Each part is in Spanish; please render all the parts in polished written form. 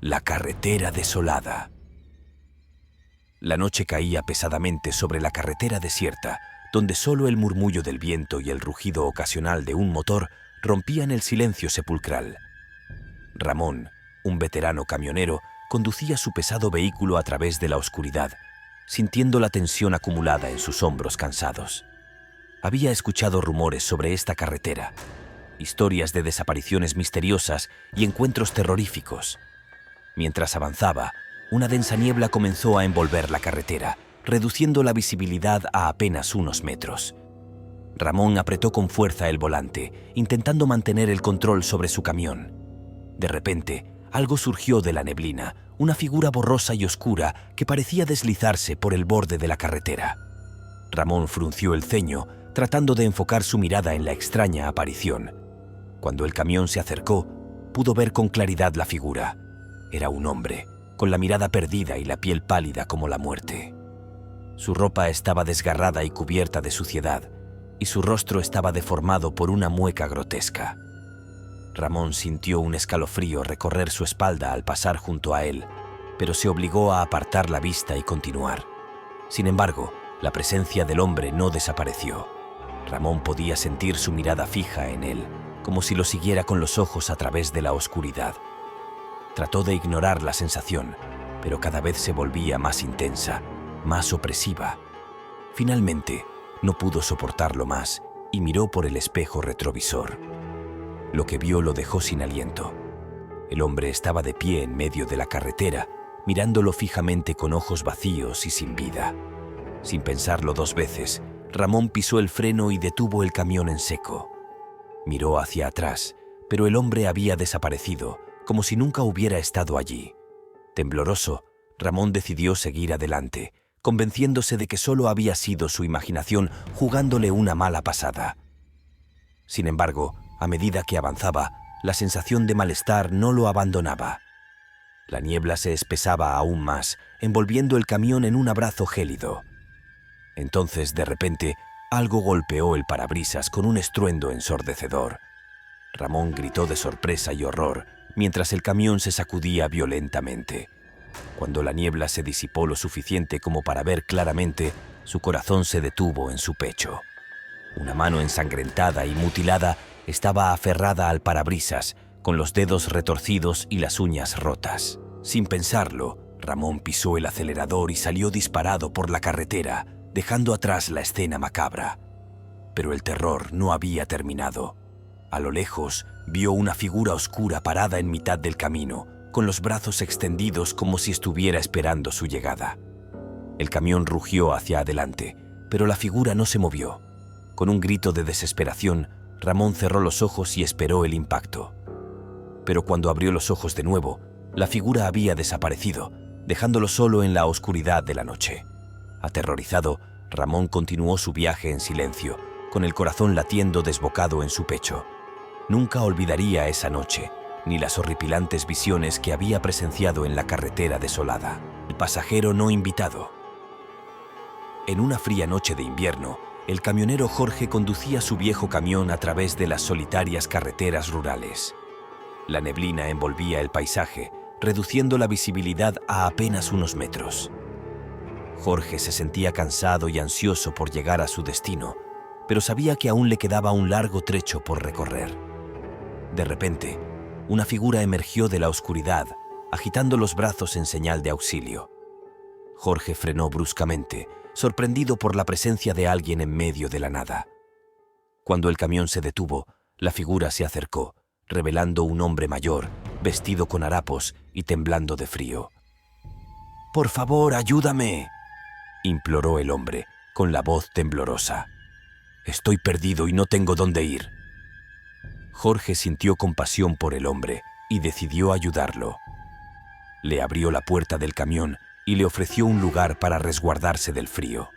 La carretera desolada. La noche caía pesadamente sobre la carretera desierta, donde solo el murmullo del viento y el rugido ocasional de un motor rompían el silencio sepulcral. Ramón, un veterano camionero, conducía su pesado vehículo a través de la oscuridad, sintiendo la tensión acumulada en sus hombros cansados. Había escuchado rumores sobre esta carretera, historias de desapariciones misteriosas y encuentros terroríficos. Mientras avanzaba, una densa niebla comenzó a envolver la carretera, reduciendo la visibilidad a apenas unos metros. Ramón apretó con fuerza el volante, intentando mantener el control sobre su camión. De repente, algo surgió de la neblina, una figura borrosa y oscura que parecía deslizarse por el borde de la carretera. Ramón frunció el ceño, tratando de enfocar su mirada en la extraña aparición. Cuando el camión se acercó, pudo ver con claridad la figura. Era un hombre, con la mirada perdida y la piel pálida como la muerte. Su ropa estaba desgarrada y cubierta de suciedad, y su rostro estaba deformado por una mueca grotesca. Ramón sintió un escalofrío recorrer su espalda al pasar junto a él, pero se obligó a apartar la vista y continuar. Sin embargo, la presencia del hombre no desapareció. Ramón podía sentir su mirada fija en él, como si lo siguiera con los ojos a través de la oscuridad. Trató de ignorar la sensación, pero cada vez se volvía más intensa, más opresiva. Finalmente, no pudo soportarlo más y miró por el espejo retrovisor. Lo que vio lo dejó sin aliento. El hombre estaba de pie en medio de la carretera, mirándolo fijamente con ojos vacíos y sin vida. Sin pensarlo dos veces, Ramón pisó el freno y detuvo el camión en seco. Miró hacia atrás, pero el hombre había desaparecido, como si nunca hubiera estado allí. Tembloroso, Ramón decidió seguir adelante, convenciéndose de que solo había sido su imaginación jugándole una mala pasada. Sin embargo, a medida que avanzaba, la sensación de malestar no lo abandonaba. La niebla se espesaba aún más, envolviendo el camión en un abrazo gélido. Entonces, de repente, algo golpeó el parabrisas con un estruendo ensordecedor. Ramón gritó de sorpresa y horror, mientras el camión se sacudía violentamente. Cuando la niebla se disipó lo suficiente como para ver claramente, su corazón se detuvo en su pecho. Una mano ensangrentada y mutilada estaba aferrada al parabrisas, con los dedos retorcidos y las uñas rotas. Sin pensarlo, Ramón pisó el acelerador y salió disparado por la carretera, dejando atrás la escena macabra. Pero el terror no había terminado. A lo lejos, vio una figura oscura parada en mitad del camino, con los brazos extendidos como si estuviera esperando su llegada. El camión rugió hacia adelante, pero la figura no se movió. Con un grito de desesperación, Ramón cerró los ojos y esperó el impacto. Pero cuando abrió los ojos de nuevo, la figura había desaparecido, dejándolo solo en la oscuridad de la noche. Aterrorizado, Ramón continuó su viaje en silencio, con el corazón latiendo desbocado en su pecho. Nunca olvidaría esa noche, ni las horripilantes visiones que había presenciado en la carretera desolada. El pasajero no invitado. En una fría noche de invierno, el camionero Jorge conducía su viejo camión a través de las solitarias carreteras rurales. La neblina envolvía el paisaje, reduciendo la visibilidad a apenas unos metros. Jorge se sentía cansado y ansioso por llegar a su destino, pero sabía que aún le quedaba un largo trecho por recorrer. De repente, una figura emergió de la oscuridad, agitando los brazos en señal de auxilio. Jorge frenó bruscamente, sorprendido por la presencia de alguien en medio de la nada. Cuando el camión se detuvo, la figura se acercó, revelando un hombre mayor, vestido con harapos y temblando de frío. «Por favor, ayúdame», imploró el hombre, con la voz temblorosa. «Estoy perdido y no tengo dónde ir». Jorge sintió compasión por el hombre y decidió ayudarlo. Le abrió la puerta del camión y le ofreció un lugar para resguardarse del frío.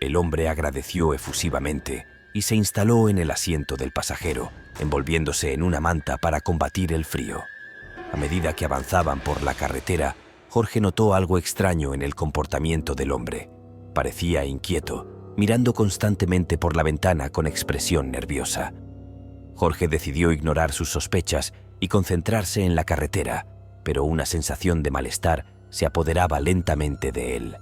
El hombre agradeció efusivamente y se instaló en el asiento del pasajero, envolviéndose en una manta para combatir el frío. A medida que avanzaban por la carretera, Jorge notó algo extraño en el comportamiento del hombre. Parecía inquieto, mirando constantemente por la ventana con expresión nerviosa. Jorge decidió ignorar sus sospechas y concentrarse en la carretera, pero una sensación de malestar se apoderaba lentamente de él.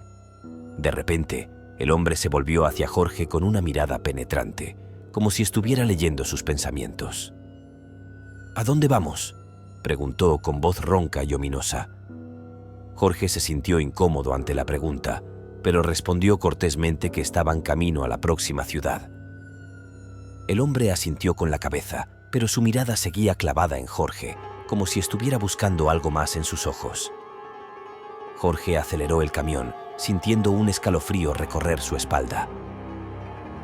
De repente, el hombre se volvió hacia Jorge con una mirada penetrante, como si estuviera leyendo sus pensamientos. «¿A dónde vamos?», preguntó con voz ronca y ominosa. Jorge se sintió incómodo ante la pregunta, pero respondió cortésmente que estaban camino a la próxima ciudad. El hombre asintió con la cabeza, pero su mirada seguía clavada en Jorge, como si estuviera buscando algo más en sus ojos. Jorge aceleró el camión, sintiendo un escalofrío recorrer su espalda.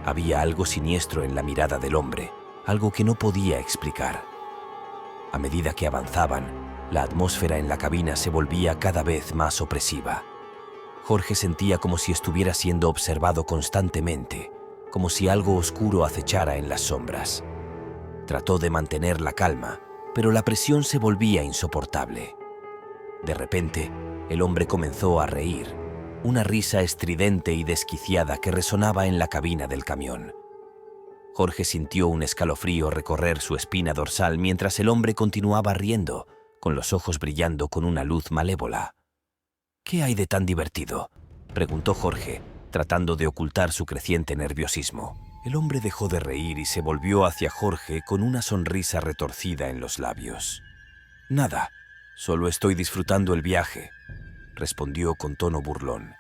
Había algo siniestro en la mirada del hombre, algo que no podía explicar. A medida que avanzaban, la atmósfera en la cabina se volvía cada vez más opresiva. Jorge sentía como si estuviera siendo observado constantemente, como si algo oscuro acechara en las sombras. Trató de mantener la calma, pero la presión se volvía insoportable. De repente, el hombre comenzó a reír, una risa estridente y desquiciada que resonaba en la cabina del camión. Jorge sintió un escalofrío recorrer su espina dorsal mientras el hombre continuaba riendo, con los ojos brillando con una luz malévola. «¿Qué hay de tan divertido?», preguntó Jorge, tratando de ocultar su creciente nerviosismo. El hombre dejó de reír y se volvió hacia Jorge con una sonrisa retorcida en los labios. «Nada, solo estoy disfrutando el viaje», respondió con tono burlón.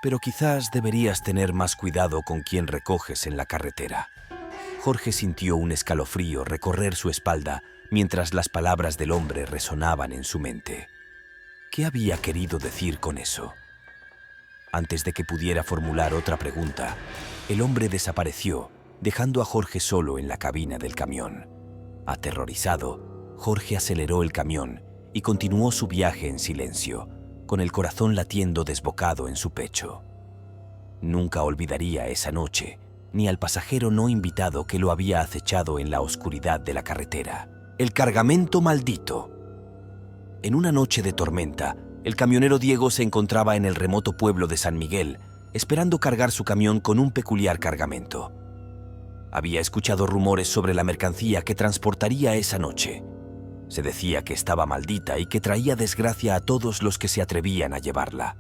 «Pero quizás deberías tener más cuidado con quién recoges en la carretera». Jorge sintió un escalofrío recorrer su espalda mientras las palabras del hombre resonaban en su mente. ¿Qué había querido decir con eso? Antes de que pudiera formular otra pregunta, el hombre desapareció, dejando a Jorge solo en la cabina del camión. Aterrorizado, Jorge aceleró el camión y continuó su viaje en silencio, con el corazón latiendo desbocado en su pecho. Nunca olvidaría esa noche, ni al pasajero no invitado que lo había acechado en la oscuridad de la carretera. El cargamento maldito. En una noche de tormenta, el camionero Diego se encontraba en el remoto pueblo de San Miguel, esperando cargar su camión con un peculiar cargamento. Había escuchado rumores sobre la mercancía que transportaría esa noche. Se decía que estaba maldita y que traía desgracia a todos los que se atrevían a llevarla.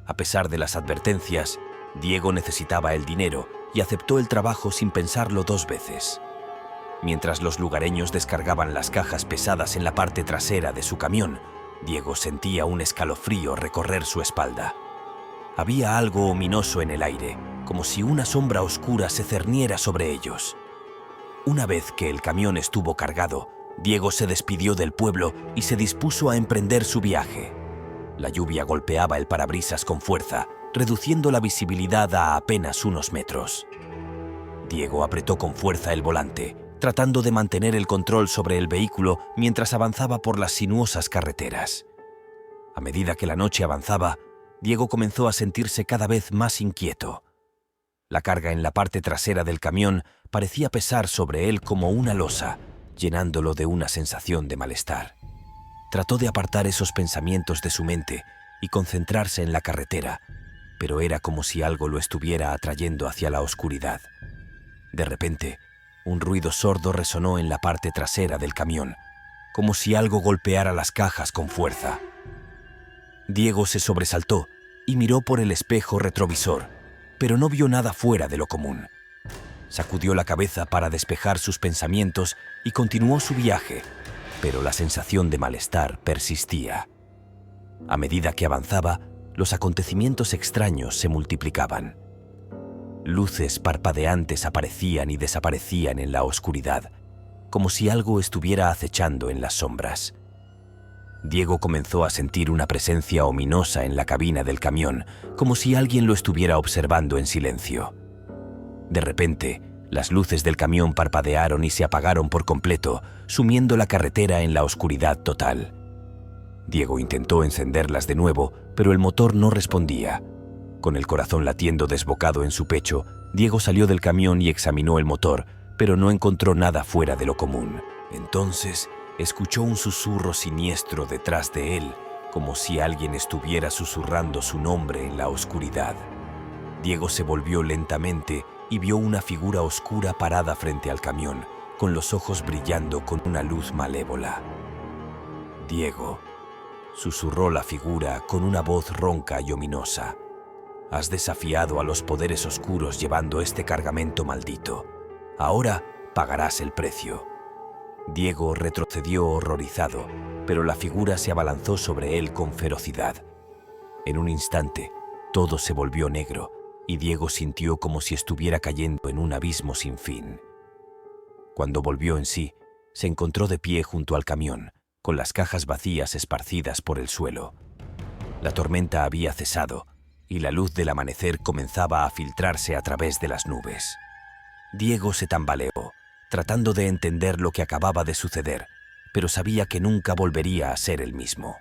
A pesar de las advertencias, Diego necesitaba el dinero y aceptó el trabajo sin pensarlo dos veces. Mientras los lugareños descargaban las cajas pesadas en la parte trasera de su camión, Diego sentía un escalofrío recorrer su espalda. Había algo ominoso en el aire, como si una sombra oscura se cerniera sobre ellos. Una vez que el camión estuvo cargado, Diego se despidió del pueblo y se dispuso a emprender su viaje. La lluvia golpeaba el parabrisas con fuerza, reduciendo la visibilidad a apenas unos metros. Diego apretó con fuerza el volante, tratando de mantener el control sobre el vehículo mientras avanzaba por las sinuosas carreteras. A medida que la noche avanzaba, Diego comenzó a sentirse cada vez más inquieto. La carga en la parte trasera del camión parecía pesar sobre él como una losa, llenándolo de una sensación de malestar. Trató de apartar esos pensamientos de su mente y concentrarse en la carretera, pero era como si algo lo estuviera atrayendo hacia la oscuridad. De repente, un ruido sordo resonó en la parte trasera del camión, como si algo golpeara las cajas con fuerza. Diego se sobresaltó y miró por el espejo retrovisor, pero no vio nada fuera de lo común. Sacudió la cabeza para despejar sus pensamientos y continuó su viaje, pero la sensación de malestar persistía. A medida que avanzaba, los acontecimientos extraños se multiplicaban. Luces parpadeantes aparecían y desaparecían en la oscuridad, como si algo estuviera acechando en las sombras. Diego comenzó a sentir una presencia ominosa en la cabina del camión, como si alguien lo estuviera observando en silencio. De repente, las luces del camión parpadearon y se apagaron por completo, sumiendo la carretera en la oscuridad total. Diego intentó encenderlas de nuevo, pero el motor no respondía. Con el corazón latiendo desbocado en su pecho, Diego salió del camión y examinó el motor, pero no encontró nada fuera de lo común. Entonces, escuchó un susurro siniestro detrás de él, como si alguien estuviera susurrando su nombre en la oscuridad. Diego se volvió lentamente y vio una figura oscura parada frente al camión, con los ojos brillando con una luz malévola. «Diego», susurró la figura con una voz ronca y ominosa. Has desafiado a los poderes oscuros llevando este cargamento maldito. Ahora pagarás el precio. Diego retrocedió horrorizado, pero la figura se abalanzó sobre él con ferocidad. En un instante, todo se volvió negro y Diego sintió como si estuviera cayendo en un abismo sin fin. Cuando volvió en sí, se encontró de pie junto al camión, con las cajas vacías esparcidas por el suelo. La tormenta había cesado y la luz del amanecer comenzaba a filtrarse a través de las nubes. Diego se tambaleó, tratando de entender lo que acababa de suceder, pero sabía que nunca volvería a ser el mismo.